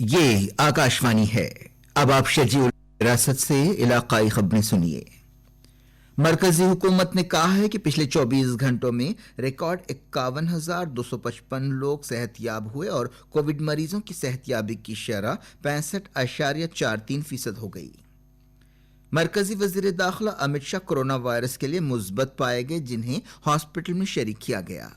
یہ آکاشوانی ہے۔ اب آپ شجیع وراثت سے علاقائی خبریں سنیے۔ مرکزی حکومت نے کہا ہے کہ پچھلے 24 گھنٹوں میں ریکارڈ 51,255 لوگ صحت یاب ہوئے اور کووڈ مریضوں کی صحت یابی کی شرح 65.43% ہو گئی۔ مرکزی وزیر داخلہ امت شاہ کورونا وائرس کے لیے مثبت پائے گئے، جنہیں ہاسپٹل میں شریک کیا گیا۔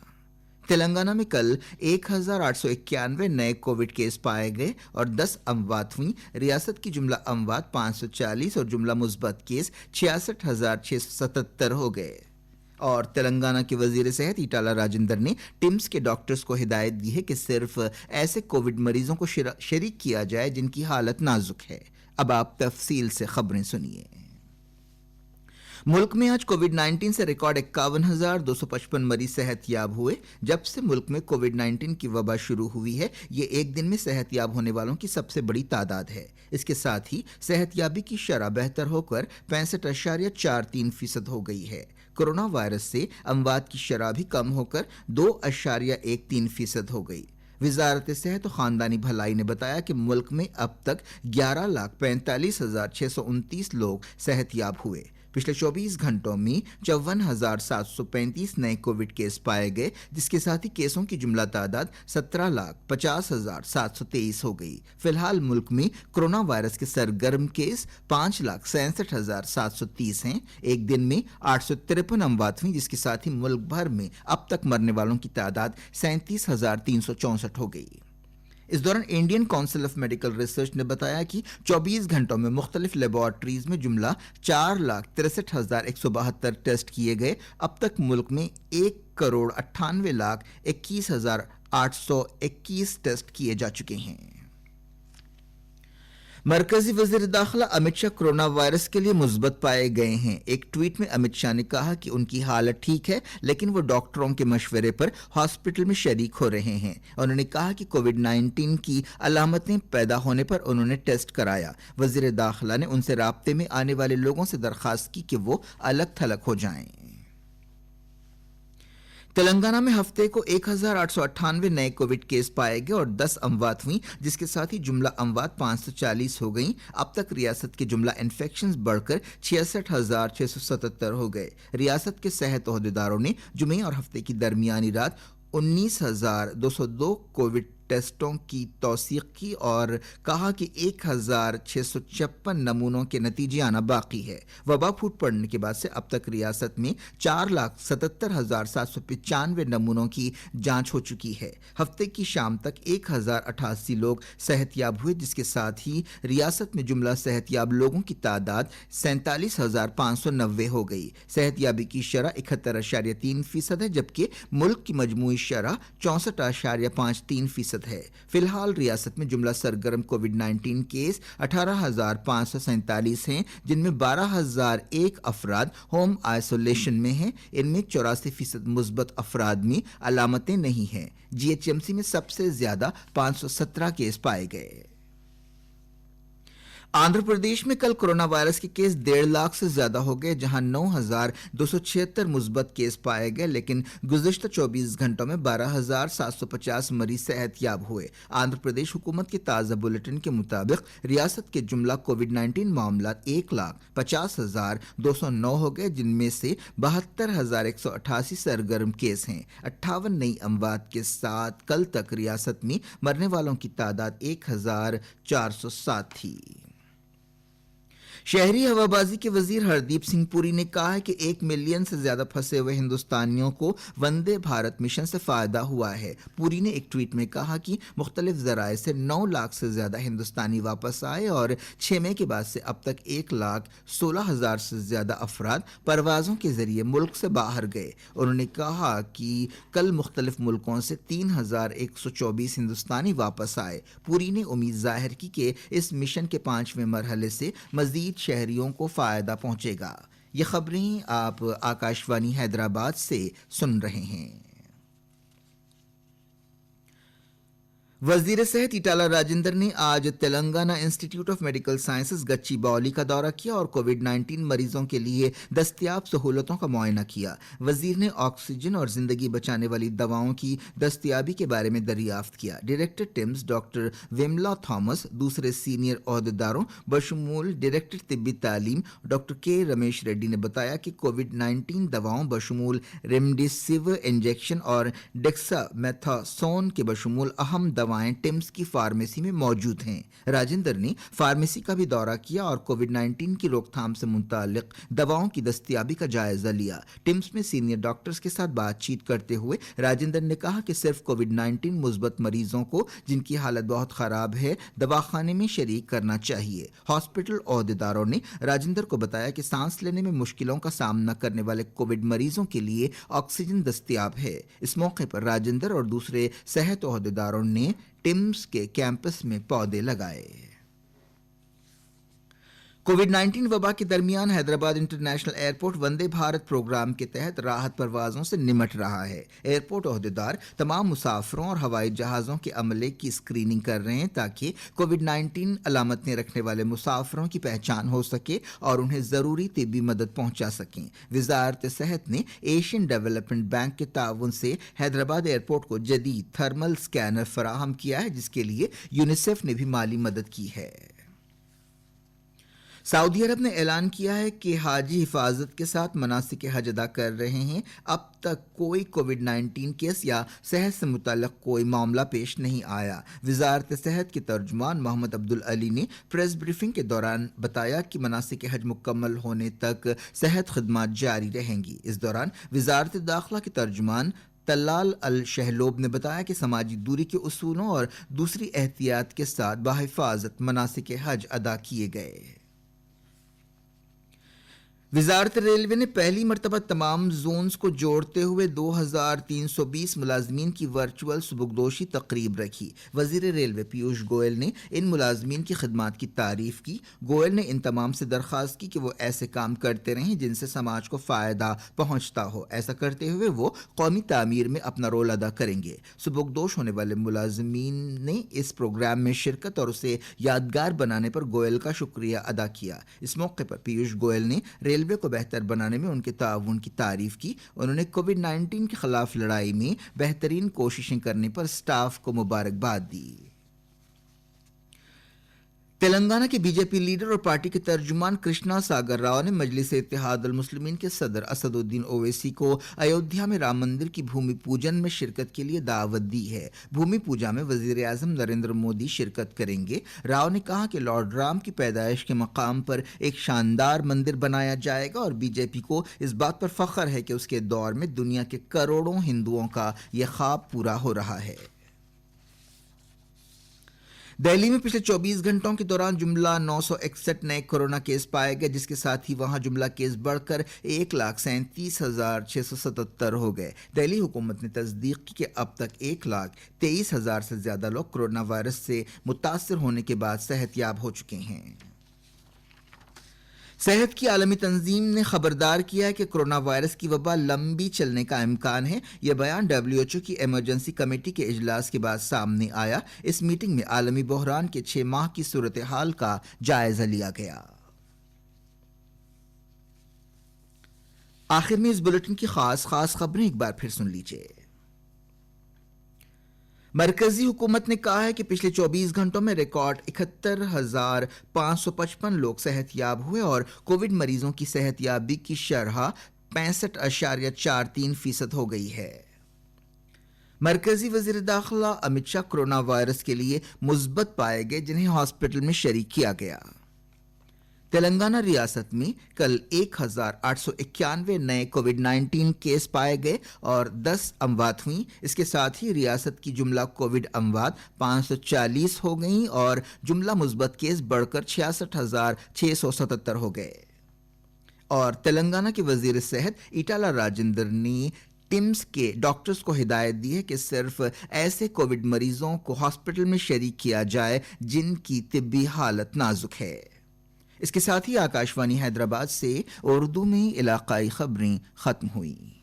تلنگانہ میں کل 1,891 نئے کووڈ کیس پائے گئے اور 10 اموات ہوئیں۔ ریاست کی جملہ اموات 540 اور جملہ مثبت کیس 66,677 ہو گئے۔ اور تلنگانہ کے وزیر صحت ایٹالہ راجندر نے ٹمس کے ڈاکٹرز کو ہدایت دی ہے کہ صرف ایسے کووڈ مریضوں کو شریک کیا جائے جن کی حالت نازک ہے۔ اب آپ تفصیل سے خبریں سنیے۔ ملک میں آج کووڈ 19 سے ریکارڈ 51,255 مریض صحت یاب ہوئے۔ جب سے ملک میں کووڈ 19 کی وبا شروع ہوئی ہے، یہ ایک دن میں صحت یاب ہونے والوں کی سب سے بڑی تعداد ہے۔ اس کے ساتھ ہی صحت یابی کی شرح بہتر ہو کر 65.43% ہو گئی ہے۔ کورونا وائرس سے اموات کی شرح بھی کم ہو کر 2.13% ہو گئی۔ وزارت صحت و خاندانی بھلائی نے بتایا کہ ملک میں اب تک 11,45,629 لوگ صحت یاب ہوئے۔ پچھلے 24 گھنٹوں میں 54,735 نئے کووڈ کیس پائے گئے، جس کے ساتھ ہی کیسوں کی جملہ تعداد 17,50,723 ہو گئی۔ فی الحال ملک میں کورونا وائرس کے سرگرم کیس 5,67,730 ہیں۔ ایک دن میں 853 اموات ہوئیں، جس کے ساتھ ہی ملک بھر میں اب تک مرنے والوں کی تعداد 37,364 ہو گئی۔ اس دوران Indian council of medical research نے بتایا کہ 24 گھنٹوں میں مختلف لیبارٹریز میں جملہ 4,63,172 ٹیسٹ کیے گئے۔ اب تک ملک میں 1,98,21,821 ٹیسٹ کیے جا چکے ہیں۔ مرکزی وزیر داخلہ امت شاہ کورونا وائرس کے لیے مثبت پائے گئے ہیں۔ ایک ٹویٹ میں امت شاہ نے کہا کہ ان کی حالت ٹھیک ہے، لیکن وہ ڈاکٹروں کے مشورے پر ہاسپٹل میں شریک ہو رہے ہیں۔ انہوں نے کہا کہ کووڈ 19 کی علامتیں پیدا ہونے پر انہوں نے ٹیسٹ کرایا۔ وزیر داخلہ نے ان سے رابطے میں آنے والے لوگوں سے درخواست کی کہ وہ الگ تھلگ ہو جائیں۔ تلنگانہ میں ہفتے کو 1,898 نئے کووڈ کیس پائے گئے اور 10 اموات ہوئیں، جس کے ساتھ ہی جملہ اموات 540 ہو گئیں۔ اب تک ریاست کے جملہ انفیکشنز بڑھ کر 66,677 ہو گئے۔ ریاست کے صحت عہدیداروں نے جمعے اور ہفتے کی درمیانی رات 19,202 کووڈ ٹیسٹوں کی توثیق کی اور کہا کہ 1,656 نمونوں کے نتیجے آنا باقی ہے۔ وبا پھوٹ پڑنے کے بعد سے اب تک ریاست میں 4,77,795 نمونوں کی جانچ ہو چکی ہے۔ ہفتے کی شام تک 1,088 لوگ صحت یاب ہوئے، جس کے ساتھ ہی ریاست میں جملہ صحت یاب لوگوں کی تعداد 47,590 ہو گئی۔ صحت یابی کی شرح 71.3% ہے، جبکہ ملک کی مجموعی شرح 64.53% ہے۔ فی الحال ریاست میں جملہ سرگرم کووڈ 19 کیس 18,547 ہیں، جن میں 12,001 افراد ہوم آئسولیشن میں ہیں۔ ان میں 84% مثبت افراد میں علامتیں نہیں ہیں۔ GHMC میں سب سے زیادہ 517 کیس پائے گئے۔ آندھرا پردیش میں کل کورونا وائرس کے کیس 1.5 لاکھ سے زیادہ ہو گئے، جہاں 9,276 مثبت کیس پائے گئے، لیکن گزشتہ 24 گھنٹوں میں 12,750 مریض صحت یاب ہوئے۔ آندھرا پردیش حکومت کے تازہ بلیٹن کے مطابق ریاست کے جملہ کووڈ 19 معاملات 1,50,209 ہو گئے، جن میں سے 72,188 سرگرم کیس ہیں۔ 58 نئی اموات کے ساتھ کل تک ریاست میں مرنے والوں کی تعداد 1,407 تھی۔ شہری ہوابازی کے وزیر ہردیپ سنگھ پوری نے کہا ہے کہ 1 ملین سے زیادہ پھنسے ہوئے ہندوستانیوں کو وندے بھارت مشن سے فائدہ ہوا ہے۔ پوری نے ایک ٹویٹ میں کہا کہ مختلف ذرائع سے 9 لاکھ سے زیادہ ہندوستانی واپس آئے اور 6 مئی کے بعد سے اب تک 1,16,000 سے زیادہ افراد پروازوں کے ذریعے ملک سے باہر گئے۔ انہوں نے کہا کہ کل مختلف ملکوں سے 3,124 ہندوستانی واپس آئے۔ پوری نے امید ظاہر کی کہ اس مشن کے 5ویں مرحلے سے مزید شہریوں کو فائدہ پہنچے گا۔ یہ خبریں آپ آکاشوانی حیدرآباد سے سن رہے ہیں۔ وزیر صحت ایٹالہ راجندر نے آج Telangana institute of medical sciences Gachibowli کا دورہ کیا اور کووڈ 19 مریضوں کے لیے دستیاب سہولتوں کا معائنہ کیا۔ وزیر نے آکسیجن اور زندگی بچانے والی دواؤں کی دستیابی کے بارے میں دریافت کیا۔ ڈائریکٹر ٹمز ڈاکٹر ویملا تھامس، دوسرے سینئر عہدیداروں بشمول ڈائریکٹر طبی تعلیم ڈاکٹر کے رمیش ریڈی نے بتایا کہ کووڈ 19 دواؤں بشمول ریمڈیسیور انجیکشن اور ڈیکسا میتھاسون کے بشمول اہم دوائیں ٹمز کی فارمیسی میں موجود ہیں۔ راجندر نے فارمیسی کا بھی دورہ کیا اور کووڈ 19 کی روک تھام سے متعلق دواؤں کی دستیابی کا جائزہ لیا۔ ٹمز میں سینئر ڈاکٹرز کے ساتھ بات چیت کرتے ہوئے راجندر نے کہا کہ صرف کووڈ 19 مثبت مریضوں کو جن کی حالت بہت خراب ہے دواخانے میں شریک کرنا چاہیے۔ ہاسپٹل عہدیداروں نے راجندر کو بتایا کہ سانس لینے میں مشکلوں کا سامنا کرنے والے کووڈ مریضوں کے لیے آکسیجن دستیاب ہے۔ اس موقع پر راجندر اور دوسرے صحت عہدیداروں نے ٹمز کے کیمپس میں پودے لگائے۔ کووڈ 19 وبا کے درمیان Hyderabad international airport Vande Bharat program کے تحت راحت پروازوں سے نمٹ رہا ہے۔ ایئرپورٹ عہدیدار تمام مسافروں اور ہوائی جہازوں کے عملے کی اسکریننگ کر رہے ہیں تاکہ کووڈ 19 علامتیں رکھنے والے مسافروں کی پہچان ہو سکے اور انہیں ضروری طبی مدد پہنچا سکیں۔ وزارت صحت نے ایشین ڈیولپمنٹ بینک کے تعاون سے حیدرآباد ایئرپورٹ کو جدید تھرمل اسکینر فراہم کیا ہے، جس کے لیے یونیسیف نے بھی مالی مدد کی ہے۔ سعودی عرب نے اعلان کیا ہے کہ حاجی حفاظت کے ساتھ مناسک حج ادا کر رہے ہیں۔ اب تک کوئی کووڈ 19 کیس یا صحت سے متعلق کوئی معاملہ پیش نہیں آیا۔ وزارت صحت کے ترجمان محمد عبدالعلی نے پریس بریفنگ کے دوران بتایا کہ مناسک حج مکمل ہونے تک صحت خدمات جاری رہیں گی۔ اس دوران وزارت داخلہ کے ترجمان طلال الشہلوب نے بتایا کہ سماجی دوری کے اصولوں اور دوسری احتیاط کے ساتھ بحفاظت مناسک حج ادا کیے گئے۔ وزارت ریلوے نے پہلی مرتبہ تمام زونز کو جوڑتے ہوئے 2320 ملازمین کی ورچوئل سبکدوشی تقریب رکھی۔ وزیر ریلوے پیوش گوئل نے ان ملازمین کی خدمات کی تعریف کی۔ گوئل نے ان تمام سے درخواست کی کہ وہ ایسے کام کرتے رہیں جن سے سماج کو فائدہ پہنچتا ہو۔ ایسا کرتے ہوئے وہ قومی تعمیر میں اپنا رول ادا کریں گے۔ سبکدوش ہونے والے ملازمین نے اس پروگرام میں شرکت اور اسے یادگار بنانے پر گوئل کا شکریہ ادا کیا۔ اس موقع پر پیوش گوئل نے ریلوے کو بہتر بنانے میں ان کے تعاون کی تعریف کی۔ انہوں نے کووڈ 19 کے خلاف لڑائی میں بہترین کوششیں کرنے پر اسٹاف کو مبارکباد دی۔ تلنگانہ کے بی جے پی لیڈر اور پارٹی کے ترجمان کرشنا ساگر راؤ نے مجلس اتحاد المسلمین کے صدر اسد الدین اویسی کو ایودھیا میں رام مندر کی بھومی پوجن میں شرکت کے لیے دعوت دی ہے۔ بھومی پوجا میں وزیر اعظم نریندر مودی شرکت کریں گے۔ راؤ نے کہا کہ لارڈ رام کی پیدائش کے مقام پر ایک شاندار مندر بنایا جائے گا اور بی جے پی کو اس بات پر فخر ہے کہ اس کے دور میں دنیا کے کروڑوں ہندوؤں کا یہ خواب پورا ہو رہا ہے۔ دہلی میں پچھلے 24 گھنٹوں کے دوران جملہ 961 نئے کورونا کیس پائے گئے، جس کے ساتھ ہی وہاں جملہ کیس بڑھ کر 1,37,677 ہو گئے۔ دہلی حکومت نے تصدیق کی کہ اب تک 1,23,000 سے زیادہ لوگ کورونا وائرس سے متاثر ہونے کے بعد صحت یاب ہو چکے ہیں۔ صحت کی عالمی تنظیم نے خبردار کیا ہے کہ کورونا وائرس کی وبا لمبی چلنے کا امکان ہے۔ یہ بیان WHO کی ایمرجنسی کمیٹی کے اجلاس کے بعد سامنے آیا۔ اس میٹنگ میں عالمی بحران کے 6 ماہ کی صورتحال کا جائزہ لیا گیا۔ آخر میں اس بلیٹن کی خاص خبریں ایک بار پھر سن لیجیے۔ مرکزی حکومت نے کہا ہے کہ پچھلے 24 گھنٹوں میں ریکارڈ 71,555 لوگ صحت یاب ہوئے اور کووڈ مریضوں کی صحت یابی کی شرح 65.43% ہو گئی ہے۔ مرکزی وزیر داخلہ امت شاہ کورونا وائرس کے لیے مثبت پائے گئے، جنہیں ہاسپٹل میں شریک کیا گیا۔ تلنگانہ ریاست میں کل 1,891 نئے کووڈ 19 کیس پائے گئے اور 10 اموات ہوئیں۔ اس کے ساتھ ہی ریاست کی جملہ کووڈ اموات 540 ہو گئیں اور جملہ مثبت کیس بڑھ کر 66,677 ہو گئے۔ اور تلنگانہ کے وزیر صحت ایٹالہ راجندر نے ٹمز کے ڈاکٹرز کو ہدایت دی ہے کہ صرف ایسے کووڈ مریضوں کو ہاسپٹل میں شریک کیا جائے جن کی طبی حالت نازک ہے۔ اس کے ساتھ ہی آکاشوانی حیدرآباد سے اردو میں علاقائی خبریں ختم ہوئیں۔